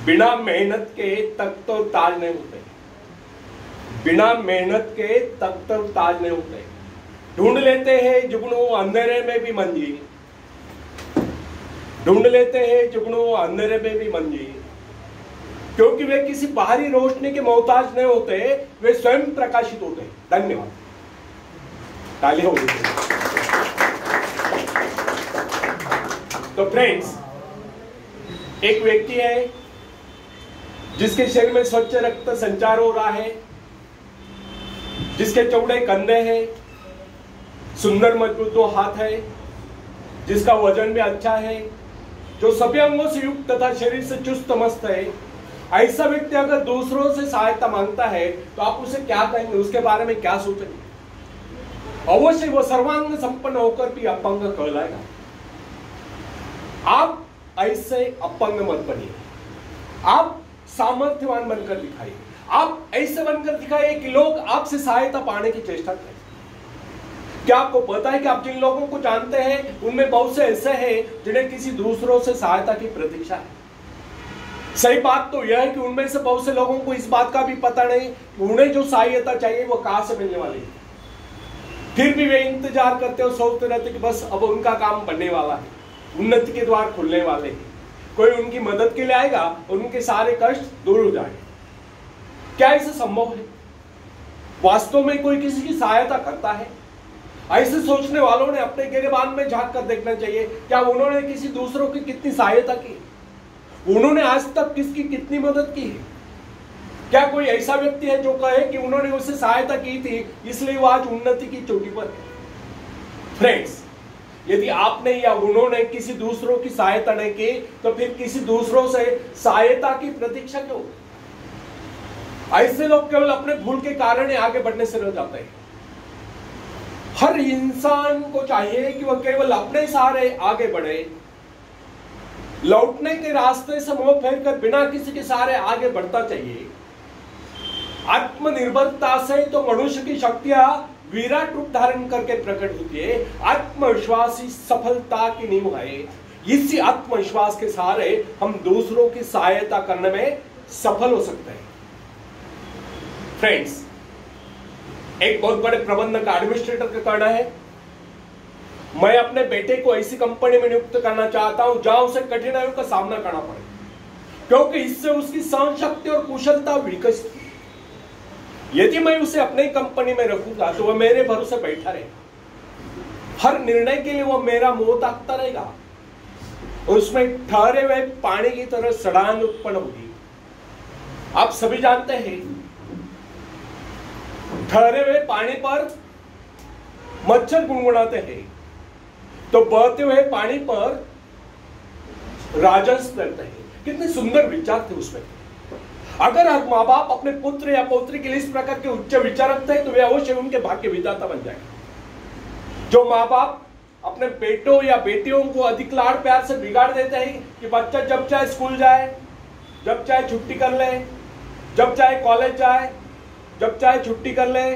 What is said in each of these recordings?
बिना मेहनत के तख्त और ताज नहीं होते। बिना मेहनत के तख्त और ताज नहीं होते। ढूंढ लेते हैं जुगनू अंधेरे में भी मंजिल, ढूंढ लेते हैं जुगनू अंधेरे में भी मंजिल, क्योंकि वे किसी बाहरी रोशनी के मोहताज नहीं होते, वे स्वयं प्रकाशित होते हैं। धन्यवाद। ताली हो गई। तो फ्रेंड्स, एक व्यक्ति है जिसके शरीर में स्वच्छ रक्त संचार हो रहा है, जिसके चौड़े कंधे हैं, सुंदर मजबूत दो हाथ है, जिसका वजन भी अच्छा है, जो सभी अंगों से युक्त तथा शरीर से चुस्त मस्त है। ऐसा व्यक्ति अगर दूसरों से सहायता मांगता है तो आप उसे क्या कहेंगे, उसके बारे में क्या सोचेंगे? अवश्य वो सर्वांग संपन्न होकर भी अपंग कहलाएगा। आप ऐसे अपंग मत बनिए, आप सामर्थ्यवान बनकर दिखाइए। आप ऐसे बनकर दिखाइए कि लोग आपसे सहायता पाने की चेष्टा करें। क्या आपको पता है कि आप जिन लोगों को जानते हैं उनमें बहुत से ऐसे हैं जिन्हें किसी दूसरों से सहायता की प्रतीक्षा है। सही बात तो यह है कि उनमें से बहुत से लोगों को इस बात का भी पता नहीं कि उन्हें जो सहायता चाहिए वो कहां से मिलने वाली है। फिर भी वे इंतजार करते और सोचते रहते कि बस अब उनका काम बनने वाला है, उन्नति के द्वार खुलने वाले हैं, कोई उनकी मदद के लिए आएगा और उनके सारे कष्ट दूर हो जाएंगे। क्या ऐसा संभव है? वास्तव में कोई किसी की सहायता करता है? ऐसे सोचने वालों ने अपने गिरेबान में झांक कर देखना चाहिए, क्या उन्होंने किसी दूसरों की कितनी सहायता की, उन्होंने आज तक किसकी कितनी मदद की है? क्या कोई ऐसा व्यक्ति है जो कहे कि उन्होंने उससे सहायता की थी इसलिए वो आज उन्नति की चोटी पर है? फ्रेंड्स, यदि आपने या उन्होंने किसी दूसरों की सहायता नहीं की तो फिर किसी दूसरों से सहायता की प्रतीक्षा क्यों? ऐसे लोग केवल अपने भूल के कारण आगे बढ़ने से रह जाते हैं। हर इंसान को चाहिए कि वह केवल अपने सहारे आगे बढ़े, लौटने के रास्ते से मुंह फेर कर बिना किसी के सहारे आगे बढ़ता चाहिए। आत्मनिर्भरता से तो मनुष्य की शक्तियां विराट रूप धारण करके प्रकट होती है। आत्मविश्वास ही सफलता की नींव है। इसी आत्मविश्वास के सहारे हम दूसरों की सहायता करने में सफल हो सकते हैं। फ्रेंड्स, एक बहुत बड़े प्रबंधक का एडमिनिस्ट्रेटर का कहना है, मैं अपने बेटे को ऐसी कंपनी में नियुक्त करना चाहता हूं जहां उसे कठिनाइयों का सामना करना पड़े, क्योंकि इससे उसकी सहन शक्ति और कुशलता विकसित होगी। यदि मैं उसे अपने कंपनी में रखूंगा तो वह मेरे भरोसे बैठा रहेगा, हर निर्णय के लिए वह मेरा मुंह ताकता रहेगा और उसमें ठहरे हुए पानी की तरह सड़ान उत्पन्न होगी। आप सभी जानते हैं, ठहरे हुए पानी पर मच्छर गुनगुनाते हैं तो बहते हुए पानी पर राजहंस करते हैं। कितने सुंदर विचार थे उसमें। अगर हर माँ बाप अपने पुत्र या पौत्री के लिए इस प्रकार के उच्च विचार रखते हैं तो वे अवश्य उनके भाग्य विधाता बन जाएंगे। जो माँ बाप अपने बेटों या बेटियों को अधिक लाड़ प्यार से बिगाड़ देते हैं कि बच्चा जब चाहे स्कूल जाए, जब चाहे छुट्टी कर ले, जब चाहे कॉलेज जाए, जब चाहे छुट्टी कर ले,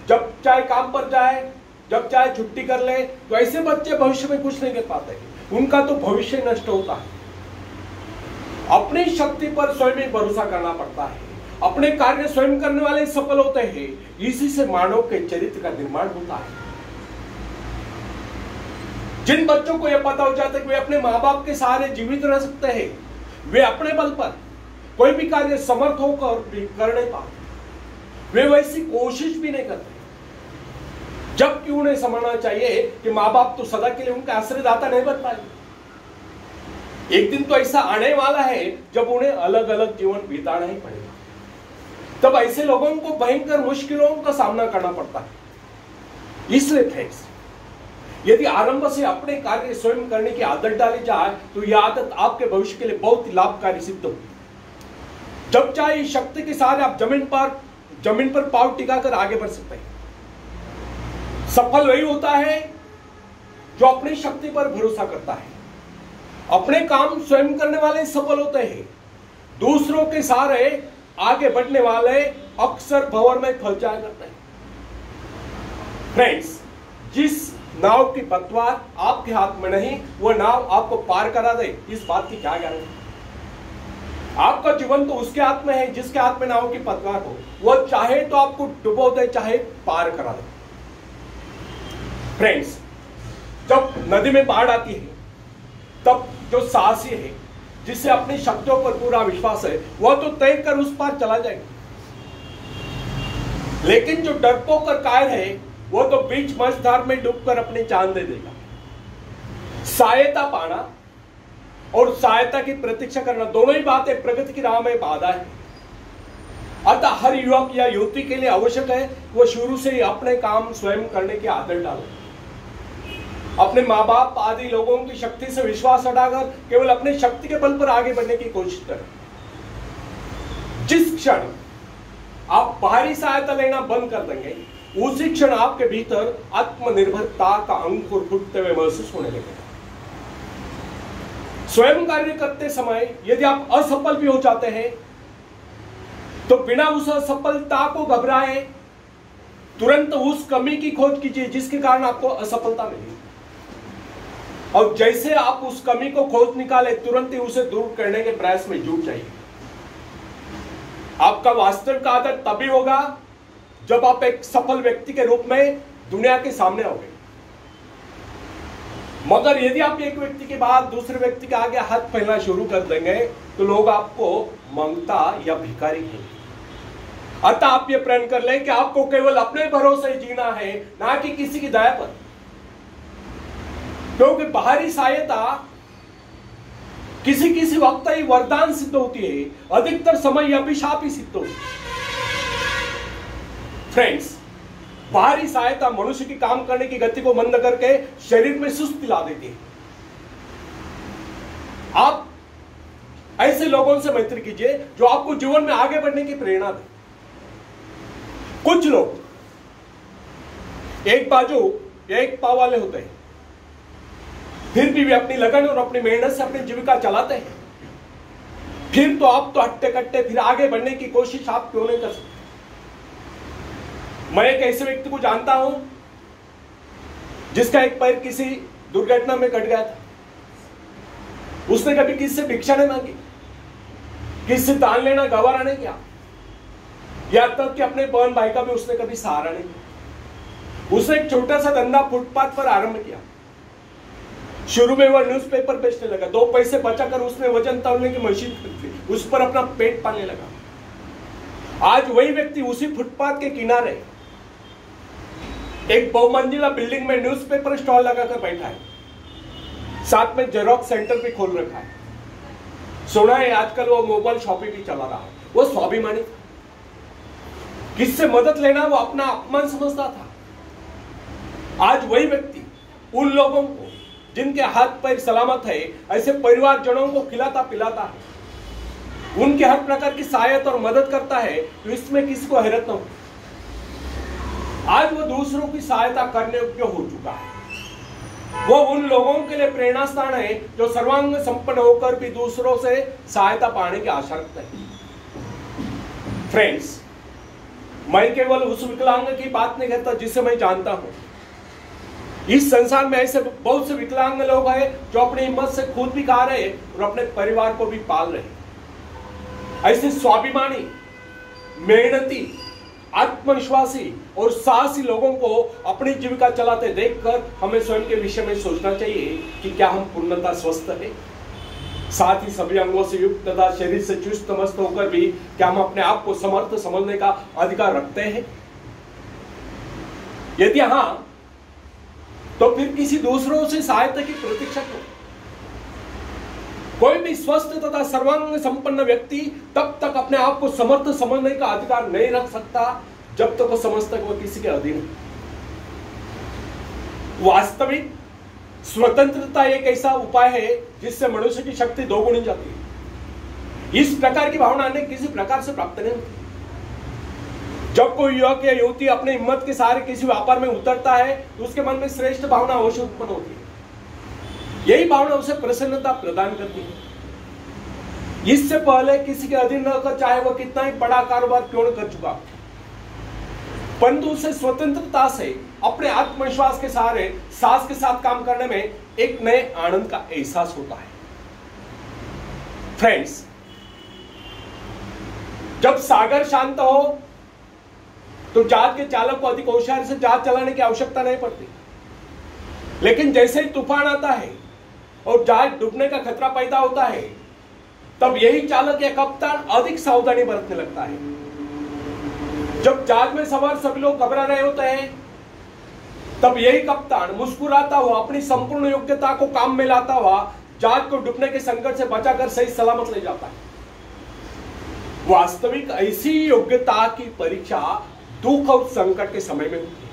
जब चाहे काम पर जाए, जब चाहे छुट्टी कर ले, तो ऐसे बच्चे भविष्य में कुछ नहीं कर पाते, उनका तो भविष्य नष्ट होता है। अपनी शक्ति पर स्वयं ही भरोसा करना पड़ता है। अपने कार्य स्वयं करने वाले सफल होते हैं। इसी से मानव के चरित्र का निर्माण होता है। जिन बच्चों को यह पता हो जाता है कि वे अपने माँ बाप के सहारे जीवित रह सकते हैं, वे अपने बल पर कोई भी कार्य समर्थ होकर भी कर नहीं पाते, वे वैसी कोशिश भी नहीं करते। जबकि उन्हें समझना चाहिए कि माँ बाप तो सदा के लिए उनका आश्रयदाता नहीं बन पाएंगे। एक दिन तो ऐसा आने वाला है जब उन्हें अलग अलग जीवन बिताना ही पड़ेगा। तब ऐसे लोगों को भयंकर मुश्किलों का सामना करना पड़ता है। इसलिए फ्रेंड्स, यदि आरंभ से अपने कार्य स्वयं करने की आदत डाली जाए तो यह आदत आपके भविष्य के लिए बहुत ही लाभकारी सिद्ध होगी। जब चाहे शक्ति के सहारे आप जमीन पर पांव टिकाकर आगे बढ़ सकते हैं। सफल वही होता है जो अपनी शक्ति पर भरोसा करता है। अपने काम स्वयं करने वाले सफल होते हैं। दूसरों के सहारे आगे बढ़ने वाले अक्सर भंवर में फंस जाया करते हैं। फ्रेंड्स, जिस नाव की पतवार आपके हाथ में नहीं, वह नाव आपको पार करा दे, इस बात की क्या गारंटी? आपका जीवन तो उसके हाथ में है जिसके हाथ में नाव की पतवार हो। वह चाहे तो आपको डुबो दे, चाहे पार करा दे। फ्रेंड्स, जब नदी में बाढ़ आती है तब जो साहसी है, जिसे अपनी शक्तियों पर पूरा विश्वास है, वह तो तैरकर उस पार चला जाएगा। लेकिन जो डरपोक और कायर है, वो तो बीच मझधार में डूबकर अपनी जान दे देगा। सहायता पाना और सहायता की प्रतीक्षा करना, दोनों ही बातें प्रगति की राह में बाधा है। अतः हर युवक या युवती के लिए आवश्यक है वो शुरू से ही अपने काम स्वयं करने की आदत डाले। अपने माँ बाप आदि लोगों की शक्ति से विश्वास हटाकर केवल अपनी शक्ति के बल पर आगे बढ़ने की कोशिश करें। जिस क्षण आप बाहरी सहायता लेना बंद कर देंगे, उसी क्षण आपके भीतर आत्मनिर्भरता का अंकुर फूटते हुए महसूस होने लगेगा। स्वयं कार्य करते समय यदि आप असफल भी हो जाते हैं तो बिना उस असफलता को घबराए तुरंत उस कमी की खोज कीजिए जिसके कारण आपको असफलता मिली, और जैसे आप उस कमी को खोज निकाले तुरंत ही उसे दूर करने के प्रयास में जुट जाइए। आपका वास्तविक आदर तभी होगा जब आप एक सफल व्यक्ति के रूप में दुनिया के सामने आओगे। मगर यदि आप एक व्यक्ति के बाद दूसरे व्यक्ति के आगे हाथ फैलाना शुरू कर देंगे तो लोग आपको मंगता या भिखारी कहेंगे। अतः आप ये प्रण कर लें कि आपको केवल अपने भरोसे जीना है, ना कि किसी की दया पर। क्योंकि बाहरी सहायता किसी किसी वक्त ही वरदान सिद्ध होती है, अधिकतर समय अभिशाप ही सिद्ध होती है। फ्रेंड्स, बाहरी सहायता मनुष्य की काम करने की गति को मंद करके शरीर में सुस्ती ला देती है। आप ऐसे लोगों से मैत्री कीजिए जो आपको जीवन में आगे बढ़ने की प्रेरणा दे। कुछ लोग एक बाजू या एक पाव वाले होते हैं, फिर भी वे अपनी लगन और अपनी मेहनत से अपनी जीविका चलाते हैं। फिर तो आप तो हट्टे कट्टे फिर आगे बढ़ने की कोशिश आप क्यों नहीं कर सकते? मैं एक ऐसे व्यक्ति को जानता हूं जिसका एक पैर किसी दुर्घटना में कट गया था। उसने कभी किसी से भिक्षा नहीं मांगी, किसी से दान लेना गवारा नहीं किया, यहां तक कि अपने बहन भाई का भी उसने कभी सहारा नहीं किया। उसने एक छोटा सा धंधा फुटपाथ पर आरंभ किया। शुरू में वह न्यूज़पेपर बेचने लगा। 2 पैसे बचाकर उसने वजन तौलने की मशीन खरीदी, उस पर अपना पेट पालने लगा। आज वही व्यक्ति उसी फुटपाथ के किनारे एक बहुमंजिला बिल्डिंग में न्यूज़पेपर स्टॉल लगाकर बैठा है, साथ में जेरोक्स सेंटर भी खोल रखा है। सुना है आजकल वो मोबाइल शॉपिंग भी चला रहा है। वो स्वाभिमानी था, किससे मदद लेना वो अपना अपमान समझता था। आज वही व्यक्ति उन लोगों को जिनके हाथ पैर सलामत है, ऐसे परिवारजनों को खिलाता पिलाता है, उनके हर प्रकार की सहायता और मदद करता है, तो इसमें किसी को हैरत न हो। आज वो दूसरों की सहायता करने योग्य हो चुका है। वो उन लोगों के लिए प्रेरणा स्थान है जो सर्वांग संपन्न होकर भी दूसरों से सहायता पाने की आशा रखते हैं। फ्रेंड्स, मैं केवल उस विकलांग की बात नहीं करता जिसे मैं जानता हूं। इस संसार में ऐसे बहुत से विकलांग लोग हैं जो अपनी हिम्मत से खुद भी खा रहे हैं और अपने परिवार को भी पाल रहे हैं। ऐसे स्वाभिमानी, मेहनती, आत्मविश्वासी और साहसी लोगों को अपनी जीविका चलाते देखकर हमें स्वयं के विषय में सोचना चाहिए कि क्या हम पूर्णतः स्वस्थ हैं, साथ ही सभी अंगों से युक्त तथा शरीर से चुस्त मस्त होकर भी क्या हम अपने आप को समर्थ समझने का अधिकार रखते हैं? यदि हां, तो फिर किसी दूसरों से सहायता की प्रतीक्षा क्यों? कोई भी स्वस्थ तथा सर्वांग संपन्न व्यक्ति तब तक अपने आप को समर्थ समझने का अधिकार नहीं रख सकता जब तक वो समझता कि वो किसी के अधीन है। वास्तविक स्वतंत्रता एक ऐसा उपाय है जिससे मनुष्य की शक्ति दोगुनी जाती है। इस प्रकार की भावना अन्य किसी प्रकार से प्राप्त नहीं होती। जब कोई युवक या युवती अपनी हिम्मत के सहारे किसी व्यापार में उतरता है तो उसके मन में श्रेष्ठ भावना अवश्य उत्पन्न होती है। यही भावना उसे प्रसन्नता प्रदान करती है। इससे पहले किसी के अधीन रहकर चाहे वह कितना ही बड़ा कारोबार क्यों न कर चुका, परंतु उसे स्वतंत्रता से अपने आत्मविश्वास के सहारे साहस के साथ काम करने में एक नए आनंद का एहसास होता है। फ्रेंड्स, जब सागर शांत हो तो जहाज के चालक को अधिक होशियारी से जहाज चलाने की आवश्यकता नहीं पड़ती, लेकिन जैसे ही तूफान आता है और जहाज डूबने का खतरा पैदा होता है, तब यही चालक या कप्तान अधिक सावधानी बरतने लगता है। जब जहाज में सवार सभी लोग घबरा रहे होते हैं, तब यही कप्तान मुस्कुराता हुआ अपनी संपूर्ण योग्यता को काम में लाता हुआ जहाज को डूबने के संकट से बचाकर सही सलामत ले जाता है। वास्तविक ऐसी योग्यता की परीक्षा दुख और संकट के समय में होती है।